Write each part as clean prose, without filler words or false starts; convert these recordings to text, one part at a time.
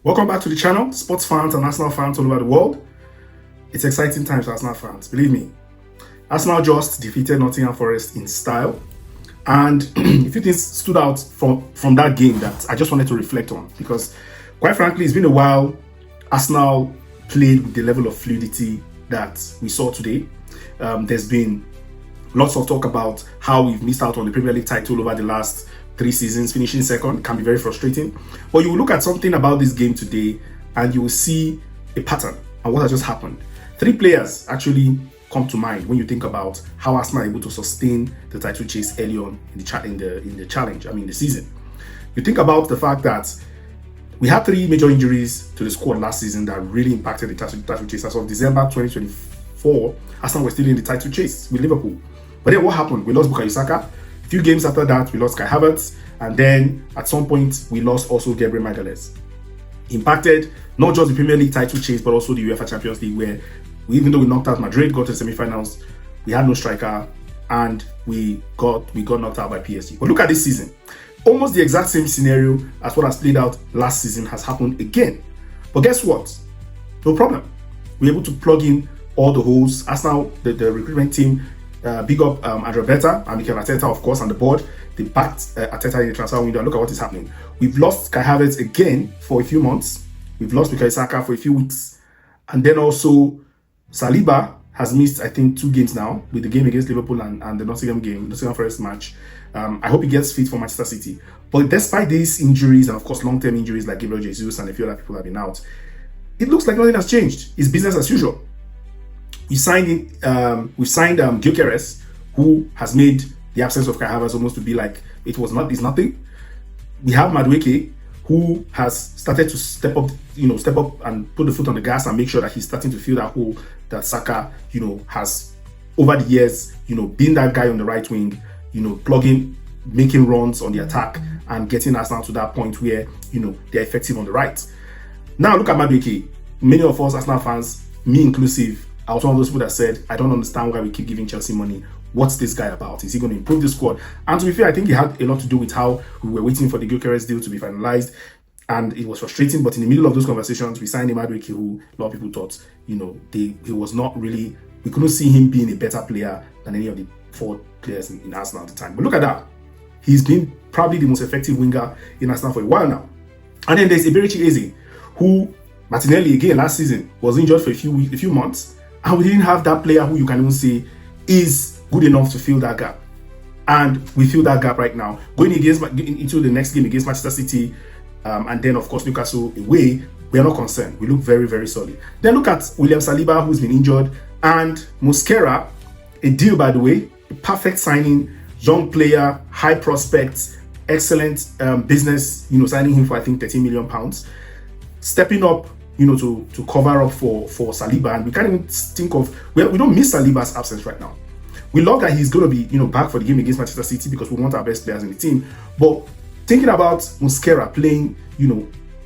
Welcome back to the channel, sports fans and Arsenal fans all over the world. It's exciting times for Arsenal fans, believe me. Arsenal just defeated Nottingham Forest in style, and a few things stood out from that game that I just wanted to reflect on, because quite frankly, it's been a while Arsenal played with the level of fluidity that we saw today. There's been lots of talk about how we've missed out on the Premier League title over the last 3 seasons. Finishing second can be very frustrating. But you will look at something about this game today and you will see a pattern and what has just happened. 3 players actually come to mind when you think about how Arsenal are able to sustain the title chase early on in the challenge, the season. You think about the fact that we had 3 major injuries to the squad last season that really impacted the title chase. As of December 2024, Arsenal were still in the title chase with Liverpool. But then what happened? We lost Bukayo Saka. A few games after that, we lost Kai Havertz, and then at some point, we lost also Gabriel Magalhaes. Impacted not just the Premier League title chase, but also the UEFA Champions League, where even though we knocked out Madrid, got to the semi-finals, we had no striker, and we got knocked out by PSG. But look at this season. Almost the exact same scenario as what has played out last season has happened again. But guess what? No problem. We're able to plug in all the holes. Arsenal, the recruitment team, big up Andrea Beta and Mikel Arteta, of course, on the board. They backed Arteta in the transfer window. Look at what is happening. We've lost Kai Havertz again for a few months. We've lost Bukayo Saka for a few weeks. And then also, Saliba has missed, I think, 2 games now, with the game against Liverpool and the Nottingham Forest match. I hope he gets fit for Manchester City. But despite these injuries, and of course, long-term injuries like Gabriel Jesus and a few other people have been out, it looks like nothing has changed. It's business as usual. We signed Gyökeres, who has made the absence of Kai Havertz almost to be like it's nothing. We have Madueke, who has started to step up and put the foot on the gas and make sure that he's starting to fill that hole that Saka, has over the years, been that guy on the right wing, plugging, making runs on the attack and getting Arsenal to that point where, they're effective on the right. Now look at Madueke. Many of us Arsenal fans, me inclusive, I was one of those people that said, I don't understand why we keep giving Chelsea money. What's this guy about? Is he going to improve the squad? And to be fair, I think it had a lot to do with how we were waiting for the Gyökeres deal to be finalized. And it was frustrating, but in the middle of those conversations, we signed Madueke, who a lot of people thought, he was not really, we couldn't see him being a better player than any of the 4 players in Arsenal at the time. But look at that. He's been probably the most effective winger in Arsenal for a while now. And then there's Eberechi Eze, who Martinelli, again, last season, was injured for a few months. And we didn't have that player who you can even say is good enough to fill that gap. And we fill that gap right now. Going into the next game against Manchester City, and then, of course, Newcastle away, we are not concerned. We look very, very solid. Then look at William Saliba, who's been injured, and Mosquera, a deal, by the way, a perfect signing, young player, high prospects, excellent business, signing him for, I think, £13 million. Stepping up, to cover up for Saliba, and we can't even think of, we don't miss Saliba's absence right now. We love that he's going to be, back for the game against Manchester City because we want our best players in the team. But thinking about Mosquera playing,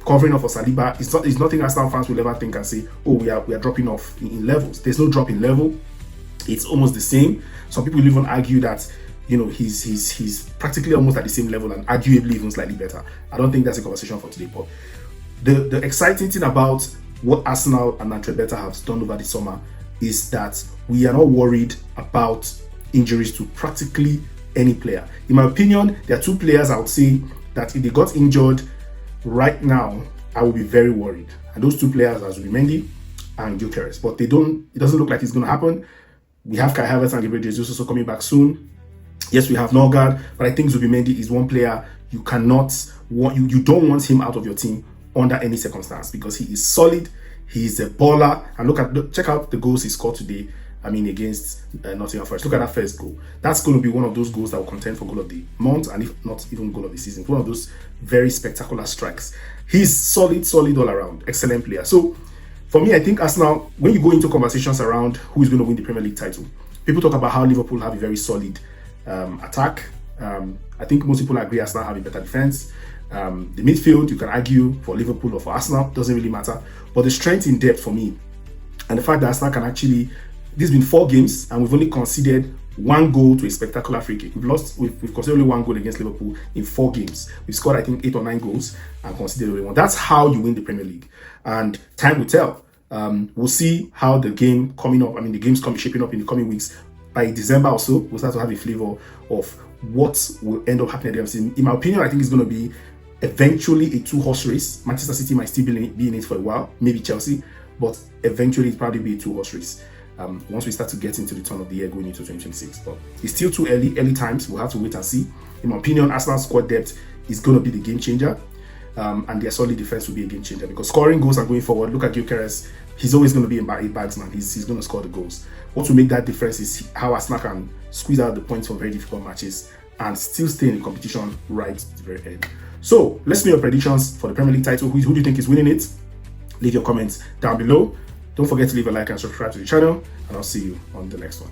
covering up for Saliba, it's nothing Arsenal fans will ever think and say, oh, we are dropping off in levels. There's no drop in level. It's almost the same. Some people even argue that, he's practically almost at the same level and arguably even slightly better. I don't think that's a conversation for today, but the exciting thing about what Arsenal and Andrea Beta have done over the summer is that we are not worried about injuries to practically any player. In my opinion, there are 2 players I would say that if they got injured right now, I would be very worried. And those 2 players are Zubimendi and Gyökeres. But it doesn't look like it's going to happen. We have Kai Havertz and Gabriel Jesus also coming back soon. Yes, we have Norgard, but I think Zubimendi is one player you don't want him out of your team under any circumstance, because he is solid, he is a baller, and check out the goals he scored today. Against Nottingham Forest. Look at that first goal. That's going to be one of those goals that will contend for goal of the month, and if not even goal of the season. One of those very spectacular strikes. He's solid all around. Excellent player. So for me, I think Arsenal, when you go into conversations around who is going to win the Premier League title, people talk about how Liverpool have a very solid attack. I think most people agree Arsenal have a better defense. The midfield, you can argue for Liverpool or for Arsenal, doesn't really matter. But the strength in depth for me, and the fact that Arsenal can actually, this has been 4 games and we've only conceded 1 goal to a spectacular free kick. We've conceded only 1 goal against Liverpool in 4 games. We've scored, I think, 8 or 9 goals and conceded only 1. That's how you win the Premier League. And time will tell. We'll see how the game coming up, the games shaping up in the coming weeks. By December or so, we'll start to have a flavor of what will end up happening at the end of the season. In my opinion, I think it's going to be eventually a 2-horse race. Manchester City might still be in it for a while, maybe Chelsea, but eventually it'll probably be a 2-horse race. Once we start to get into the turn of the year going into 2026. But it's still too early times. We'll have to wait and see. In my opinion, Arsenal's squad depth is going to be the game changer. And their solid defense will be a game changer, because scoring goals and going forward, look at Gyökeres, he's always going to be a bagsman. He's going to score the goals. What will make that difference is how Arsenal can squeeze out the points from very difficult matches and still stay in the competition right to the very end. So let's know your predictions for the Premier League title. Who do you think is winning it? Leave your comments down below. Don't forget to leave a like and subscribe to the channel, and I'll see you on the next one.